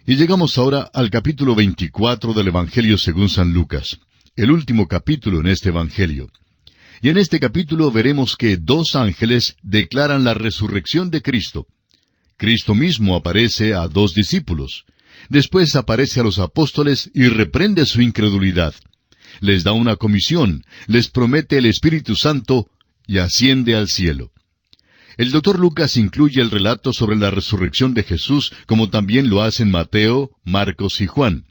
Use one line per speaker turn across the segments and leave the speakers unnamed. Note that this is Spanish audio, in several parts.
Y llegamos ahora al capítulo 24 del Evangelio según San Lucas, el último capítulo en este Evangelio. Y en este capítulo veremos que dos ángeles declaran la resurrección de Cristo. Cristo mismo aparece a dos discípulos. Después aparece a los apóstoles y reprende su incredulidad. Les da una comisión, les promete el Espíritu Santo y asciende al cielo. El Dr. Lucas incluye el relato sobre la resurrección de Jesús, como también lo hacen Mateo, Marcos y Juan.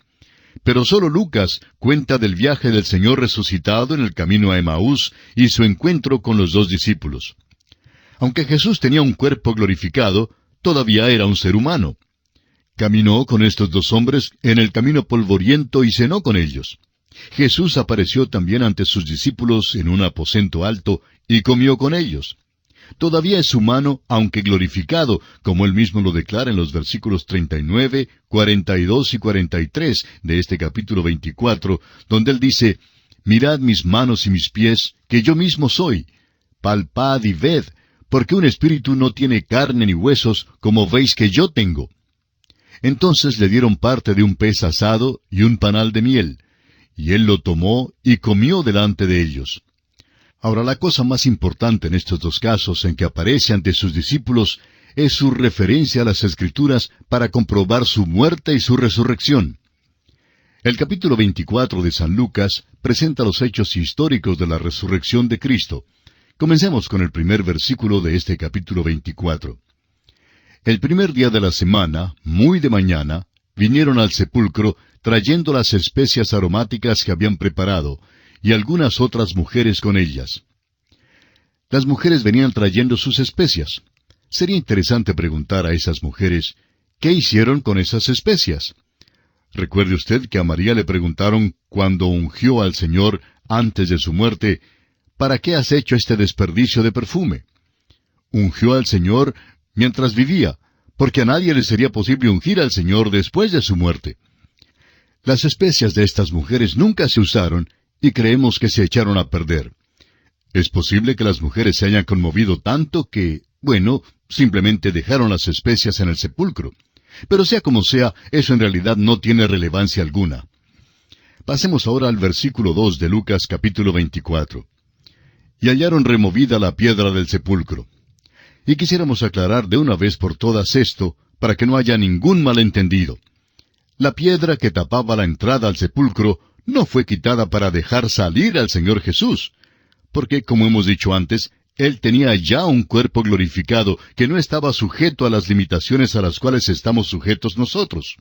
Pero solo Lucas cuenta del viaje del Señor resucitado en el camino a Emaús y su encuentro con los dos discípulos. Aunque Jesús tenía un cuerpo glorificado, todavía era un ser humano. Caminó con estos dos hombres en el camino polvoriento y cenó con ellos. Jesús apareció también ante sus discípulos en un aposento alto y comió con ellos. Todavía es humano, aunque glorificado, como él mismo lo declara en los versículos 39, 42 y 43 de este capítulo 24, donde él dice, «Mirad mis manos y mis pies, que yo mismo soy. Palpad y ved, porque un espíritu no tiene carne ni huesos, como veis que yo tengo». Entonces le dieron parte de un pez asado y un panal de miel, y él lo tomó y comió delante de ellos. Ahora, la cosa más importante en estos dos casos en que aparece ante sus discípulos es su referencia a las Escrituras para comprobar su muerte y su resurrección. El capítulo 24 de San Lucas presenta los hechos históricos de la resurrección de Cristo. Comencemos con el primer versículo de este capítulo 24. El primer día de la semana, muy de mañana, vinieron al sepulcro trayendo las especias aromáticas que habían preparado, y algunas otras mujeres con ellas. Las mujeres venían trayendo sus especias. Sería interesante preguntar a esas mujeres, ¿qué hicieron con esas especias? Recuerde usted que a María le preguntaron cuando ungió al Señor antes de su muerte, ¿para qué has hecho este desperdicio de perfume? Ungió al Señor mientras vivía, porque a nadie le sería posible ungir al Señor después de su muerte. Las especias de estas mujeres nunca se usaron, y creemos que se echaron a perder. Es posible que las mujeres se hayan conmovido tanto que, simplemente dejaron las especias en el sepulcro. Pero sea como sea, eso en realidad no tiene relevancia alguna. Pasemos ahora al versículo 2 de Lucas capítulo 24. Y hallaron removida la piedra del sepulcro. Y quisiéramos aclarar de una vez por todas esto, para que no haya ningún malentendido. La piedra que tapaba la entrada al sepulcro no fue quitada para dejar salir al Señor Jesús, porque, como hemos dicho antes, Él tenía ya un cuerpo glorificado que no estaba sujeto a las limitaciones a las cuales estamos sujetos nosotros.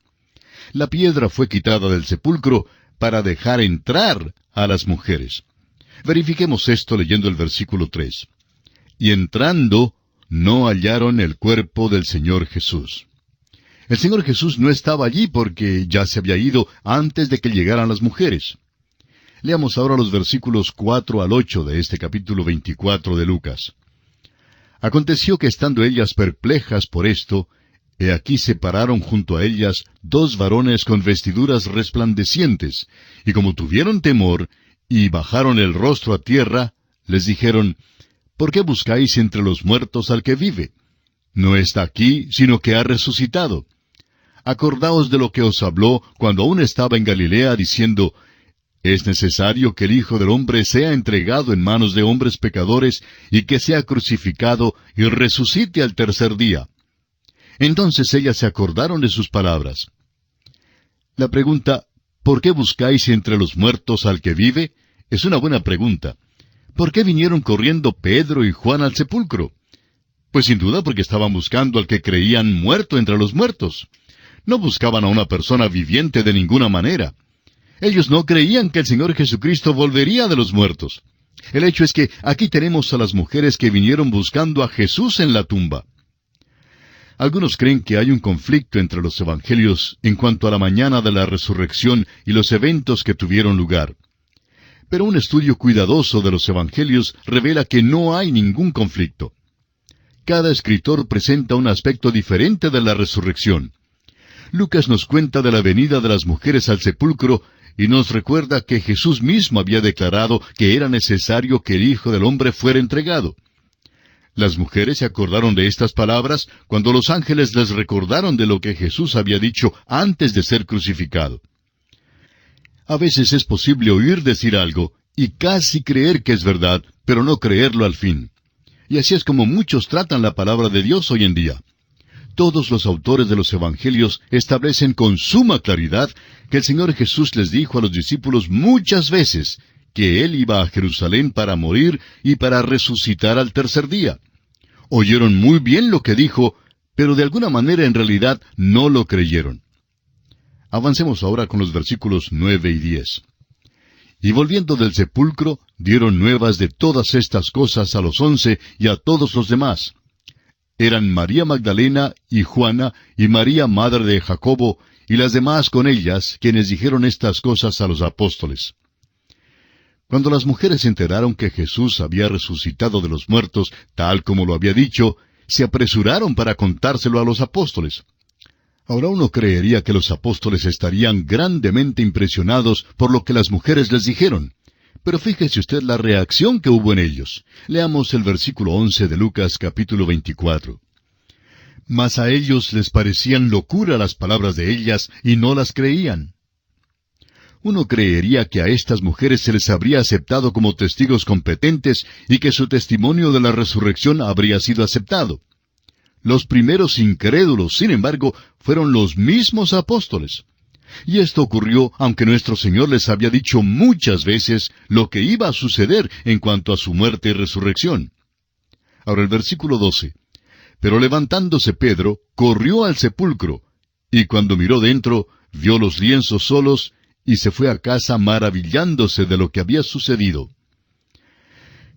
La piedra fue quitada del sepulcro para dejar entrar a las mujeres. Verifiquemos esto leyendo el versículo 3. Y entrando, no hallaron el cuerpo del Señor Jesús. El Señor Jesús no estaba allí porque ya se había ido antes de que llegaran las mujeres. Leamos ahora los versículos 4 al 8 de este capítulo 24 de Lucas. Aconteció que estando ellas perplejas por esto, he aquí se pararon junto a ellas dos varones con vestiduras resplandecientes, y como tuvieron temor, y bajaron el rostro a tierra, les dijeron, ¿por qué buscáis entre los muertos al que vive? No está aquí, sino que ha resucitado. Acordaos de lo que os habló cuando aún estaba en Galilea, diciendo, es necesario que el Hijo del Hombre sea entregado en manos de hombres pecadores, y que sea crucificado, y resucite al tercer día. Entonces ellas se acordaron de sus palabras. La pregunta, ¿por qué buscáis entre los muertos al que vive? Es una buena pregunta. ¿Por qué vinieron corriendo Pedro y Juan al sepulcro? Pues sin duda porque estaban buscando al que creían muerto entre los muertos. No buscaban a una persona viviente de ninguna manera. Ellos no creían que el Señor Jesucristo volvería de los muertos. El hecho es que aquí tenemos a las mujeres que vinieron buscando a Jesús en la tumba. Algunos creen que hay un conflicto entre los evangelios en cuanto a la mañana de la resurrección y los eventos que tuvieron lugar. Pero un estudio cuidadoso de los evangelios revela que no hay ningún conflicto. Cada escritor presenta un aspecto diferente de la resurrección. Lucas nos cuenta de la venida de las mujeres al sepulcro y nos recuerda que Jesús mismo había declarado que era necesario que el Hijo del Hombre fuera entregado. Las mujeres se acordaron de estas palabras cuando los ángeles les recordaron de lo que Jesús había dicho antes de ser crucificado. A veces es posible oír decir algo y casi creer que es verdad, pero no creerlo al fin. Y así es como muchos tratan la palabra de Dios hoy en día. Todos los autores de los Evangelios establecen con suma claridad que el Señor Jesús les dijo a los discípulos muchas veces que Él iba a Jerusalén para morir y para resucitar al tercer día. Oyeron muy bien lo que dijo, pero de alguna manera en realidad no lo creyeron. Avancemos ahora con los versículos 9 y 10. Y volviendo del sepulcro, dieron nuevas de todas estas cosas a los 11 y a todos los demás. Eran María Magdalena y Juana y María madre de Jacobo y las demás con ellas, quienes dijeron estas cosas a los apóstoles. Cuando las mujeres se enteraron que Jesús había resucitado de los muertos, tal como lo había dicho, se apresuraron para contárselo a los apóstoles. Ahora uno creería que los apóstoles estarían grandemente impresionados por lo que las mujeres les dijeron. Pero fíjese usted la reacción que hubo en ellos. Leamos el versículo 11 de Lucas capítulo 24. Mas a ellos les parecían locura las palabras de ellas, y no las creían. Uno creería que a estas mujeres se les habría aceptado como testigos competentes y que su testimonio de la resurrección habría sido aceptado. Los primeros incrédulos, sin embargo, fueron los mismos apóstoles. Y esto ocurrió aunque nuestro Señor les había dicho muchas veces lo que iba a suceder en cuanto a su muerte y resurrección. Ahora el versículo 12. Pero levantándose Pedro, corrió al sepulcro, y cuando miró dentro, vio los lienzos solos, y se fue a casa maravillándose de lo que había sucedido.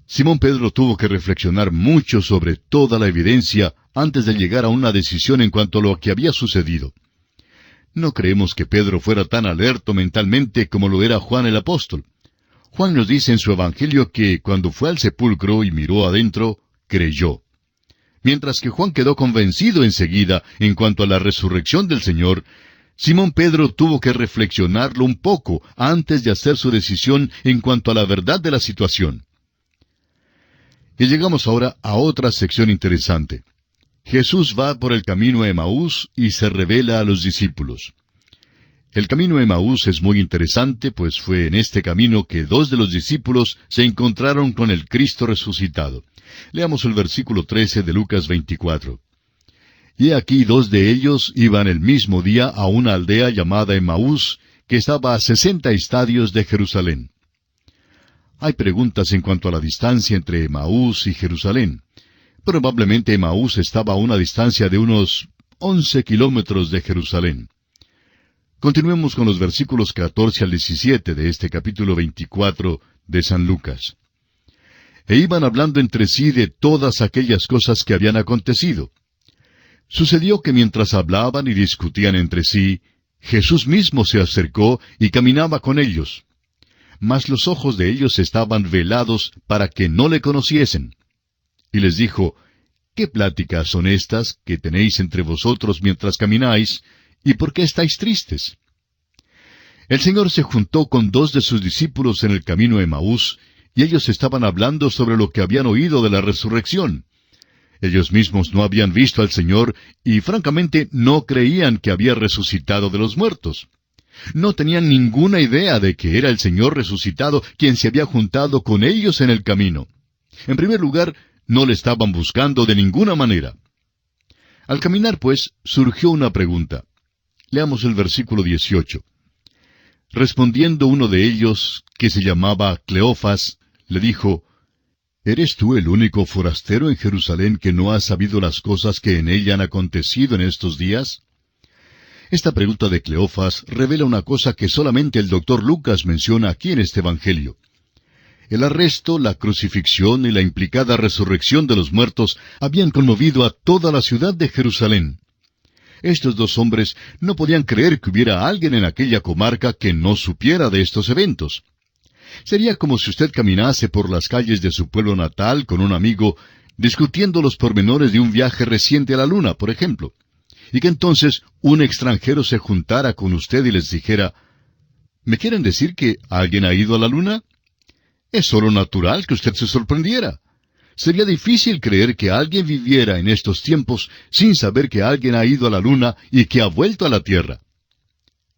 Simón Pedro tuvo que reflexionar mucho sobre toda la evidencia antes de llegar a una decisión en cuanto a lo que había sucedido. No creemos que Pedro fuera tan alerto mentalmente como lo era Juan el apóstol. Juan nos dice en su evangelio que cuando fue al sepulcro y miró adentro, creyó. Mientras que Juan quedó convencido enseguida en cuanto a la resurrección del Señor, Simón Pedro tuvo que reflexionarlo un poco antes de hacer su decisión en cuanto a la verdad de la situación. Y llegamos ahora a otra sección interesante. Jesús va por el camino a Emaús y se revela a los discípulos. El camino a Emaús es muy interesante, pues fue en este camino que 2 de los discípulos se encontraron con el Cristo resucitado. Leamos el versículo 13 de Lucas 24. Y aquí 2 de ellos iban el mismo día a una aldea llamada Emaús, que estaba a 60 estadios de Jerusalén. Hay preguntas en cuanto a la distancia entre Emaús y Jerusalén. Probablemente Emaús estaba a una distancia de unos 11 kilómetros de Jerusalén. Continuemos con los versículos 14 al 17 de este capítulo 24 de San Lucas. E iban hablando entre sí de todas aquellas cosas que habían acontecido. Sucedió que mientras hablaban y discutían entre sí, Jesús mismo se acercó y caminaba con ellos. Mas los ojos de ellos estaban velados para que no le conociesen. Y les dijo, ¿qué pláticas son estas que tenéis entre vosotros mientras camináis, y por qué estáis tristes? El Señor se juntó con 2 de sus discípulos en el camino a Emaús, y ellos estaban hablando sobre lo que habían oído de la resurrección. Ellos mismos no habían visto al Señor, y francamente no creían que había resucitado de los muertos. No tenían ninguna idea de que era el Señor resucitado quien se había juntado con ellos en el camino. En primer lugar, no le estaban buscando de ninguna manera. Al caminar, pues, surgió una pregunta. Leamos el versículo 18. Respondiendo uno de ellos, que se llamaba Cleofas, le dijo, ¿eres tú el único forastero en Jerusalén que no ha sabido las cosas que en ella han acontecido en estos días? Esta pregunta de Cleofas revela una cosa que solamente el doctor Lucas menciona aquí en este Evangelio. El arresto, la crucifixión y la implicada resurrección de los muertos habían conmovido a toda la ciudad de Jerusalén. Estos 2 hombres no podían creer que hubiera alguien en aquella comarca que no supiera de estos eventos. Sería como si usted caminase por las calles de su pueblo natal con un amigo, discutiendo los pormenores de un viaje reciente a la luna, por ejemplo, y que entonces un extranjero se juntara con usted y les dijera, ¿me quieren decir que alguien ha ido a la luna? Es solo natural que usted se sorprendiera. Sería difícil creer que alguien viviera en estos tiempos sin saber que alguien ha ido a la luna y que ha vuelto a la tierra.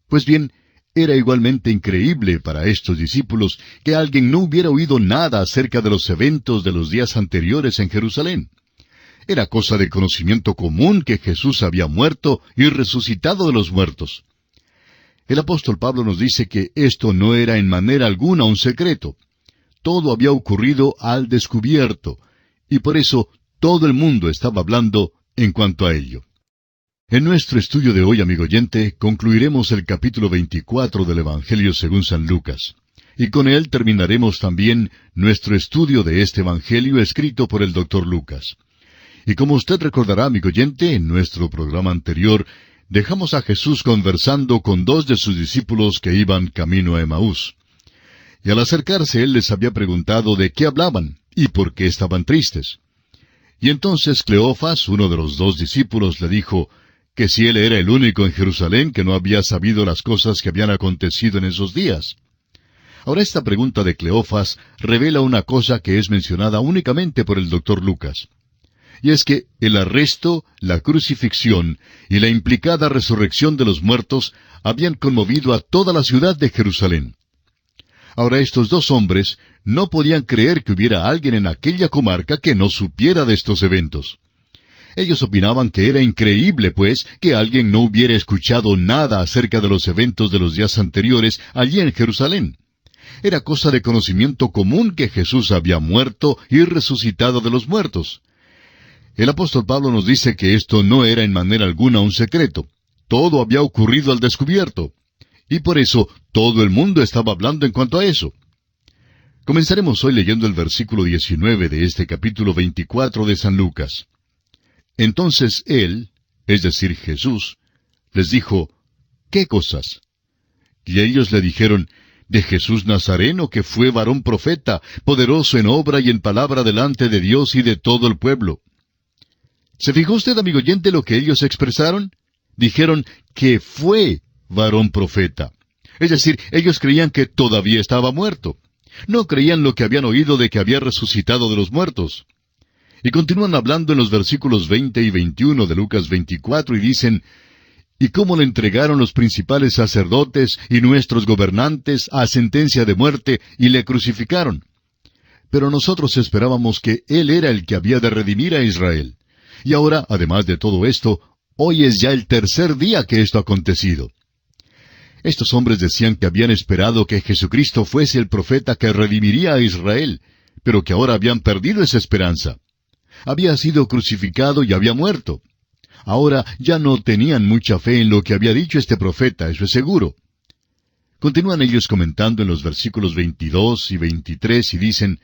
Pues bien, era igualmente increíble para estos discípulos que alguien no hubiera oído nada acerca de los eventos de los días anteriores en Jerusalén. Era cosa de conocimiento común que Jesús había muerto y resucitado de los muertos. El apóstol Pablo nos dice que esto no era en manera alguna un secreto. Todo había ocurrido al descubierto, y por eso todo el mundo estaba hablando en cuanto a ello. En nuestro estudio de hoy, amigo oyente, concluiremos el capítulo 24 del Evangelio según San Lucas. Y con él terminaremos también nuestro estudio de este Evangelio escrito por el Dr. Lucas. Y como usted recordará, amigo oyente, en nuestro programa anterior, dejamos a Jesús conversando con dos de sus discípulos que iban camino a Emaús. Y al acercarse él les había preguntado de qué hablaban y por qué estaban tristes. Y entonces Cleofas, uno de los dos discípulos, le dijo que si él era el único en Jerusalén que no había sabido las cosas que habían acontecido en esos días. Ahora esta pregunta de Cleofas revela una cosa que es mencionada únicamente por el Dr. Lucas. Y es que el arresto, la crucifixión y la implicada resurrección de los muertos habían conmovido a toda la ciudad de Jerusalén. Ahora estos dos hombres no podían creer que hubiera alguien en aquella comarca que no supiera de estos eventos. Ellos opinaban que era increíble, pues, que alguien no hubiera escuchado nada acerca de los eventos de los días anteriores allí en Jerusalén. Era cosa de conocimiento común que Jesús había muerto y resucitado de los muertos. El apóstol Pablo nos dice que esto no era en manera alguna un secreto. Todo había ocurrido al descubierto. Y por eso todo el mundo estaba hablando en cuanto a eso. Comenzaremos hoy leyendo el versículo 19 de este capítulo 24 de San Lucas. Entonces él, es decir, Jesús, les dijo, ¿qué cosas? Y ellos le dijeron, de Jesús Nazareno, que fue varón profeta, poderoso en obra y en palabra delante de Dios y de todo el pueblo. ¿Se fijó usted, amigo oyente, lo que ellos expresaron? Dijeron que fue varón profeta. Es decir, ellos creían que todavía estaba muerto. No creían lo que habían oído de que había resucitado de los muertos. Y continúan hablando en los versículos 20 y 21 de Lucas 24 y dicen, «Y cómo le entregaron los principales sacerdotes y nuestros gobernantes a sentencia de muerte y le crucificaron. Pero nosotros esperábamos que él era el que había de redimir a Israel. Y ahora, además de todo esto, hoy es ya el tercer día que esto ha acontecido». Estos hombres decían que habían esperado que Jesucristo fuese el profeta que redimiría a Israel, pero que ahora habían perdido esa esperanza. Había sido crucificado y había muerto. Ahora ya no tenían mucha fe en lo que había dicho este profeta, eso es seguro. Continúan ellos comentando en los versículos 22 y 23 y dicen,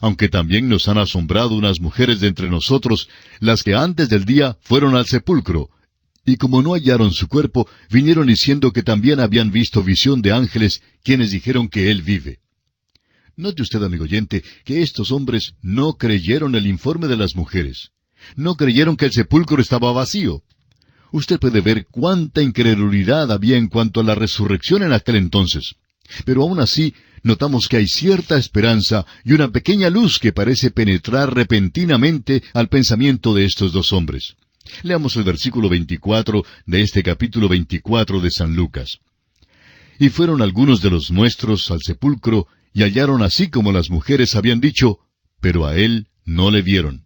«Aunque también nos han asombrado unas mujeres de entre nosotros, las que antes del día fueron al sepulcro, y como no hallaron su cuerpo, vinieron diciendo que también habían visto visión de ángeles, quienes dijeron que él vive». Note usted, amigo oyente, que estos hombres no creyeron el informe de las mujeres. No creyeron que el sepulcro estaba vacío. Usted puede ver cuánta incredulidad había en cuanto a la resurrección en aquel entonces. Pero aún así, notamos que hay cierta esperanza y una pequeña luz que parece penetrar repentinamente al pensamiento de estos dos hombres. Leamos el versículo 24 de este capítulo 24 de San Lucas. «Y fueron algunos de los nuestros al sepulcro, y hallaron así como las mujeres habían dicho, pero a él no le vieron».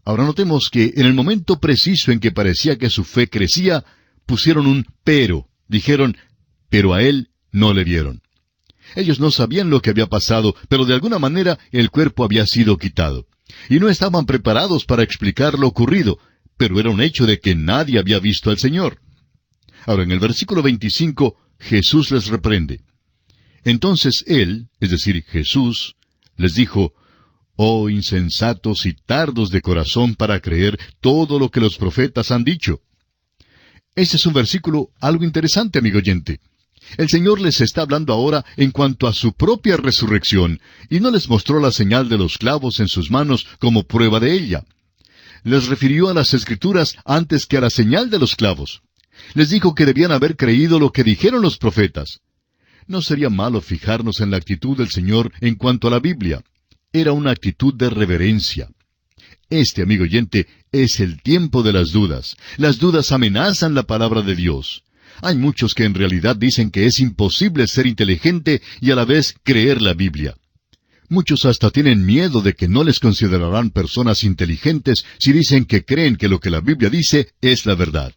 Ahora notemos que en el momento preciso en que parecía que su fe crecía, pusieron un pero. Dijeron, pero a él no le vieron. Ellos no sabían lo que había pasado, pero de alguna manera el cuerpo había sido quitado. Y no estaban preparados para explicar lo ocurrido, pero era un hecho de que nadie había visto al Señor. Ahora en el versículo 25, Jesús les reprende. Entonces él, es decir, Jesús, les dijo, «Oh insensatos y tardos de corazón para creer todo lo que los profetas han dicho». Este es un versículo algo interesante, amigo oyente. El Señor les está hablando ahora en cuanto a su propia resurrección, y no les mostró la señal de los clavos en sus manos como prueba de ella. Les refirió a las Escrituras antes que a la señal de los clavos. Les dijo que debían haber creído lo que dijeron los profetas. No sería malo fijarnos en la actitud del Señor en cuanto a la Biblia. Era una actitud de reverencia. Este, amigo oyente, es el tiempo de las dudas. Las dudas amenazan la palabra de Dios. Hay muchos que en realidad dicen que es imposible ser inteligente y a la vez creer la Biblia. Muchos hasta tienen miedo de que no les considerarán personas inteligentes si dicen que creen que lo que la Biblia dice es la verdad.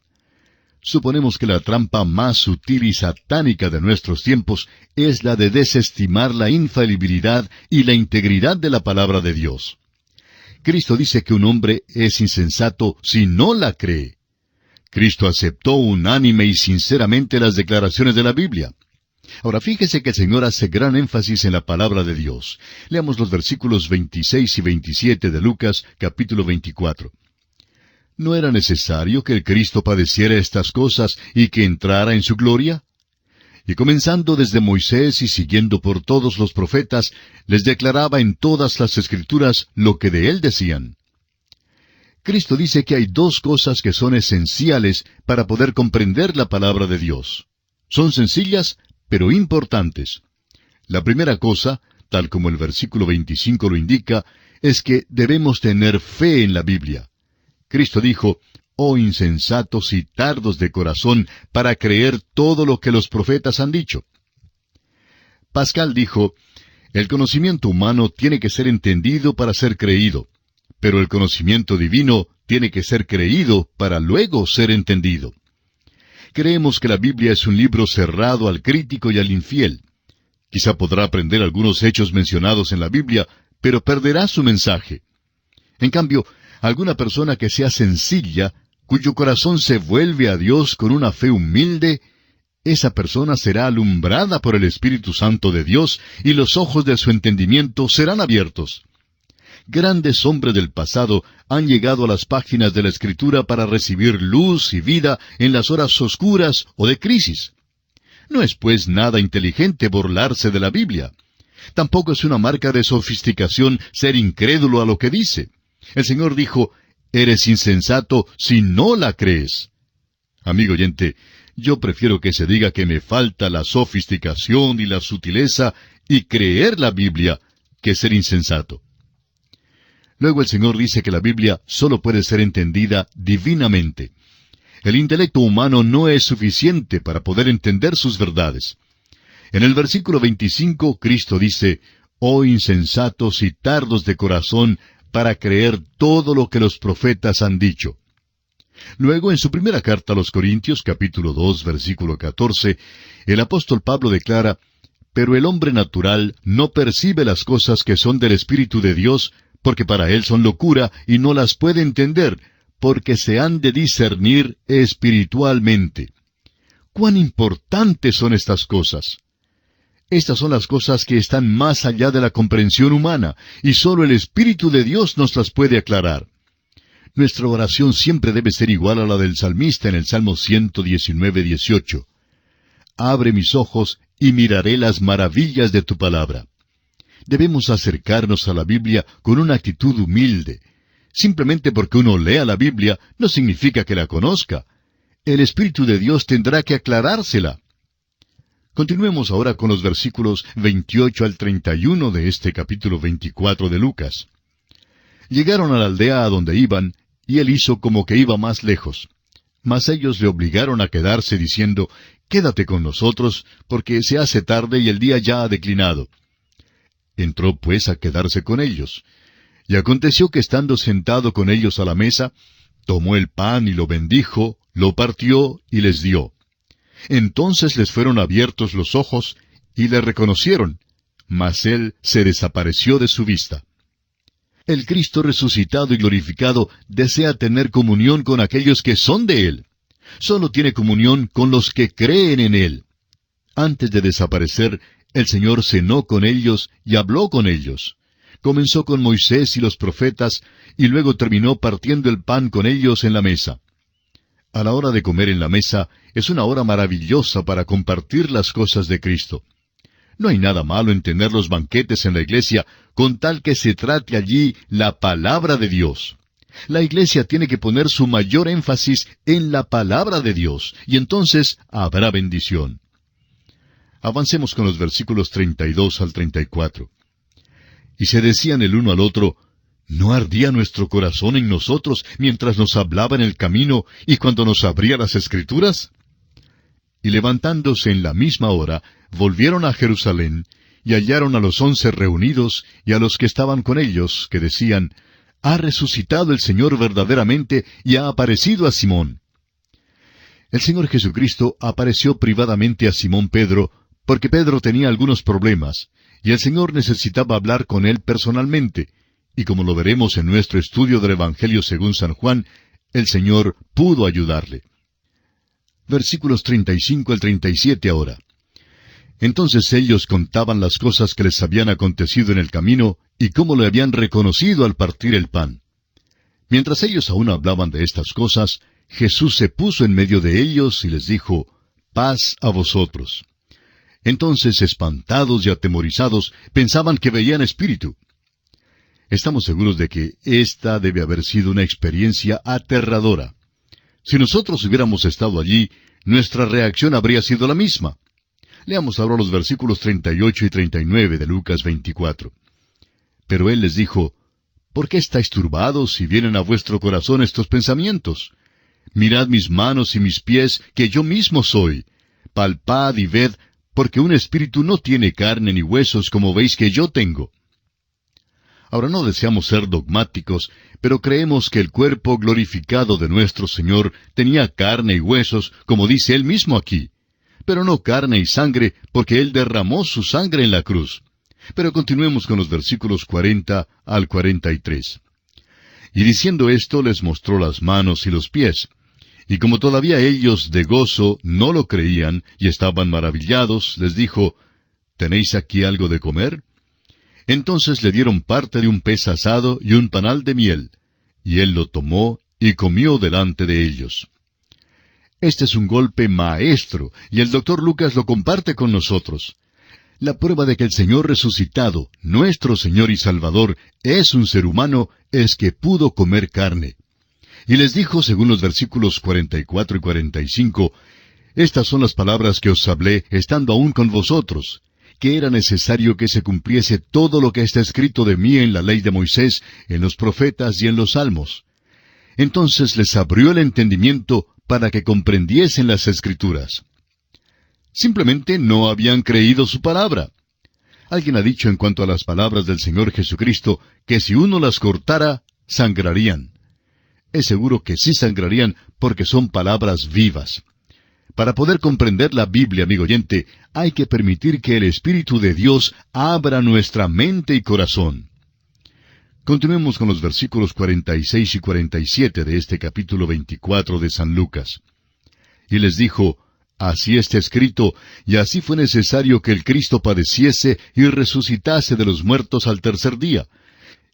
Suponemos que la trampa más sutil y satánica de nuestros tiempos es la de desestimar la infalibilidad y la integridad de la palabra de Dios. Cristo dice que un hombre es insensato si no la cree. Cristo aceptó unánime y sinceramente las declaraciones de la Biblia. Ahora fíjese que el Señor hace gran énfasis en la palabra de Dios. Leamos los versículos 26 y 27 de Lucas, capítulo 24. ¿No era necesario que el Cristo padeciera estas cosas y que entrara en su gloria? Y comenzando desde Moisés y siguiendo por todos los profetas, les declaraba en todas las Escrituras lo que de él decían. Cristo dice que hay dos cosas que son esenciales para poder comprender la palabra de Dios. Son sencillas, pero importantes. La primera cosa, tal como el versículo 25 lo indica, es que debemos tener fe en la Biblia. Cristo dijo, «Oh insensatos y tardos de corazón, para creer todo lo que los profetas han dicho». Pascal dijo, «El conocimiento humano tiene que ser entendido para ser creído, pero el conocimiento divino tiene que ser creído para luego ser entendido». Creemos que la Biblia es un libro cerrado al crítico y al infiel. Quizá podrá aprender algunos hechos mencionados en la Biblia, pero perderá su mensaje. En cambio, alguna persona que sea sencilla, cuyo corazón se vuelve a Dios con una fe humilde, esa persona será alumbrada por el Espíritu Santo de Dios y los ojos de su entendimiento serán abiertos. Grandes hombres del pasado han llegado a las páginas de la Escritura para recibir luz y vida en las horas oscuras o de crisis. No es pues nada inteligente burlarse de la Biblia. Tampoco es una marca de sofisticación ser incrédulo a lo que dice. El Señor dijo, «Eres insensato si no la crees». Amigo oyente, yo prefiero que se diga que me falta la sofisticación y la sutileza y creer la Biblia que ser insensato. Luego el Señor dice que la Biblia solo puede ser entendida divinamente. El intelecto humano no es suficiente para poder entender sus verdades. En el versículo 25, Cristo dice, «Oh insensatos y tardos de corazón, para creer todo lo que los profetas han dicho». Luego, en su primera carta a los Corintios, capítulo 2, versículo 14, el apóstol Pablo declara, «Pero el hombre natural no percibe las cosas que son del Espíritu de Dios, porque para él son locura y no las puede entender, porque se han de discernir espiritualmente». ¡Cuán importantes son estas cosas! Estas son las cosas que están más allá de la comprensión humana, y sólo el Espíritu de Dios nos las puede aclarar. Nuestra oración siempre debe ser igual a la del salmista en el Salmo 119, 18. «Abre mis ojos y miraré las maravillas de tu palabra». Debemos acercarnos a la Biblia con una actitud humilde. Simplemente porque uno lea la Biblia no significa que la conozca. El Espíritu de Dios tendrá que aclarársela. Continuemos ahora con los versículos 28 al 31 de este capítulo 24 de Lucas. Llegaron a la aldea a donde iban, y él hizo como que iba más lejos. Mas ellos le obligaron a quedarse diciendo, «Quédate con nosotros, porque se hace tarde y el día ya ha declinado». Entró pues a quedarse con ellos. Y aconteció que estando sentado con ellos a la mesa, tomó el pan y lo bendijo, lo partió y les dio. Entonces les fueron abiertos los ojos y le reconocieron, mas él se desapareció de su vista. El Cristo resucitado y glorificado desea tener comunión con aquellos que son de él. Solo tiene comunión con los que creen en él. Antes de desaparecer, el Señor cenó con ellos y habló con ellos. Comenzó con Moisés y los profetas, y luego terminó partiendo el pan con ellos en la mesa. A la hora de comer en la mesa es una hora maravillosa para compartir las cosas de Cristo. No hay nada malo en tener los banquetes en la iglesia, con tal que se trate allí la palabra de Dios. La iglesia tiene que poner su mayor énfasis en la palabra de Dios, y entonces habrá bendición. Avancemos con los versículos 32 al 34. Y se decían el uno al otro, ¿no ardía nuestro corazón en nosotros mientras nos hablaba en el camino y cuando nos abría las Escrituras? Y levantándose en la misma hora, volvieron a Jerusalén, y hallaron a los 11 reunidos, y a los que estaban con ellos, que decían, «Ha resucitado el Señor verdaderamente, y ha aparecido a Simón». El Señor Jesucristo apareció privadamente a Simón Pedro, porque Pedro tenía algunos problemas, y el Señor necesitaba hablar con él personalmente, y como lo veremos en nuestro estudio del Evangelio según San Juan, el Señor pudo ayudarle. Versículos 35 al 37 ahora. Entonces ellos contaban las cosas que les habían acontecido en el camino, y cómo le habían reconocido al partir el pan. Mientras ellos aún hablaban de estas cosas, Jesús se puso en medio de ellos y les dijo, «Paz a vosotros». Entonces, espantados y atemorizados, pensaban que veían espíritu. Estamos seguros de que esta debe haber sido una experiencia aterradora. Si nosotros hubiéramos estado allí, nuestra reacción habría sido la misma. Leamos ahora los versículos 38 y 39 de Lucas 24. Pero él les dijo, «¿Por qué estáis turbados y vienen a vuestro corazón estos pensamientos? Mirad mis manos y mis pies, que yo mismo soy. Palpad y ved, porque un espíritu no tiene carne ni huesos como veis que yo tengo». Ahora no deseamos ser dogmáticos, pero creemos que el cuerpo glorificado de nuestro Señor tenía carne y huesos, como dice Él mismo aquí. Pero no carne y sangre, porque Él derramó su sangre en la cruz. Pero continuemos con los versículos 40 al 43. Y diciendo esto, les mostró las manos y los pies. Y como todavía ellos de gozo no lo creían y estaban maravillados, les dijo, «¿Tenéis aquí algo de comer?» Entonces le dieron parte de un pez asado y un panal de miel, y él lo tomó y comió delante de ellos. Este es un golpe maestro, y el doctor Lucas lo comparte con nosotros. La prueba de que el Señor resucitado, nuestro Señor y Salvador, es un ser humano, es que pudo comer carne. Y les dijo, según los versículos 44 y 45, «Estas son las palabras que os hablé, estando aún con vosotros, que era necesario que se cumpliese todo lo que está escrito de mí en la ley de Moisés, en los profetas y en los salmos». Entonces les abrió el entendimiento para que comprendiesen las Escrituras. Simplemente no habían creído su palabra. Alguien ha dicho en cuanto a las palabras del Señor Jesucristo que si uno las cortara, sangrarían. Es seguro que sí sangrarían porque son palabras vivas. Para poder comprender la Biblia, amigo oyente, hay que permitir que el Espíritu de Dios abra nuestra mente y corazón. Continuemos con los versículos 46 y 47 de este capítulo 24 de San Lucas. Y les dijo, «Así está escrito, y así fue necesario que el Cristo padeciese y resucitase de los muertos al tercer día,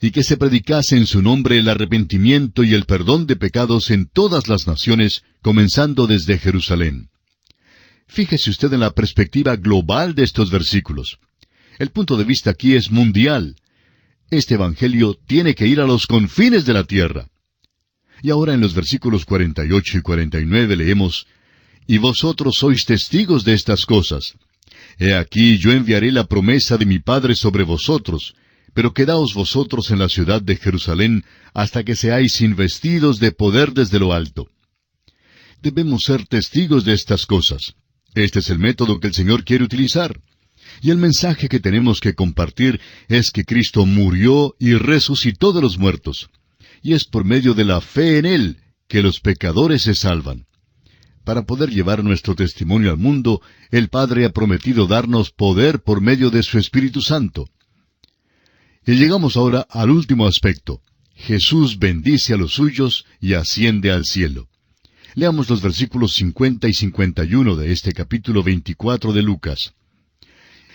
y que se predicase en su nombre el arrepentimiento y el perdón de pecados en todas las naciones, comenzando desde Jerusalén». Fíjese usted en la perspectiva global de estos versículos. El punto de vista aquí es mundial. Este Evangelio tiene que ir a los confines de la tierra. Y ahora en los versículos 48 y 49 leemos, «Y vosotros sois testigos de estas cosas. He aquí yo enviaré la promesa de mi Padre sobre vosotros, pero quedaos vosotros en la ciudad de Jerusalén hasta que seáis investidos de poder desde lo alto». Debemos ser testigos de estas cosas. Este es el método que el Señor quiere utilizar. Y el mensaje que tenemos que compartir es que Cristo murió y resucitó de los muertos. Y es por medio de la fe en Él que los pecadores se salvan. Para poder llevar nuestro testimonio al mundo, el Padre ha prometido darnos poder por medio de su Espíritu Santo. Y llegamos ahora al último aspecto. Jesús bendice a los suyos y asciende al cielo. Leamos los versículos 50 y 51 de este capítulo 24 de Lucas.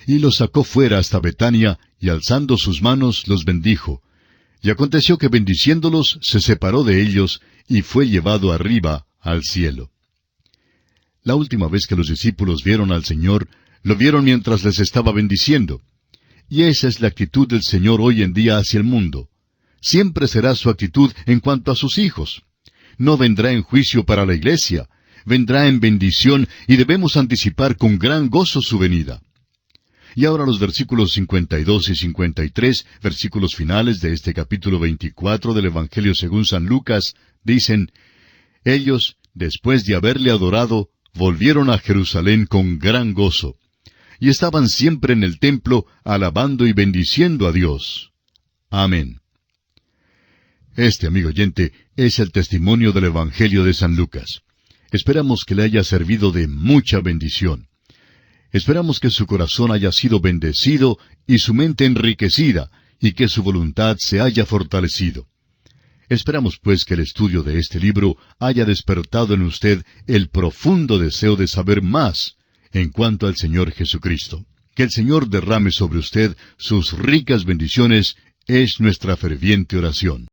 Y los sacó fuera hasta Betania, y alzando sus manos los bendijo. Y aconteció que bendiciéndolos se separó de ellos, y fue llevado arriba al cielo. La última vez que los discípulos vieron al Señor, lo vieron mientras les estaba bendiciendo. Y esa es la actitud del Señor hoy en día hacia el mundo. Siempre será su actitud en cuanto a sus hijos. No vendrá en juicio para la iglesia, vendrá en bendición y debemos anticipar con gran gozo su venida. Y ahora los versículos 52 y 53, versículos finales de este capítulo 24 del Evangelio según San Lucas, dicen: Ellos, después de haberle adorado, volvieron a Jerusalén con gran gozo, y estaban siempre en el templo, alabando y bendiciendo a Dios. Amén. Este, amigo oyente, es el testimonio del Evangelio de San Lucas. Esperamos que le haya servido de mucha bendición. Esperamos que su corazón haya sido bendecido y su mente enriquecida, y que su voluntad se haya fortalecido. Esperamos pues que el estudio de este libro haya despertado en usted el profundo deseo de saber más en cuanto al Señor Jesucristo. Que el Señor derrame sobre usted sus ricas bendiciones es nuestra ferviente oración.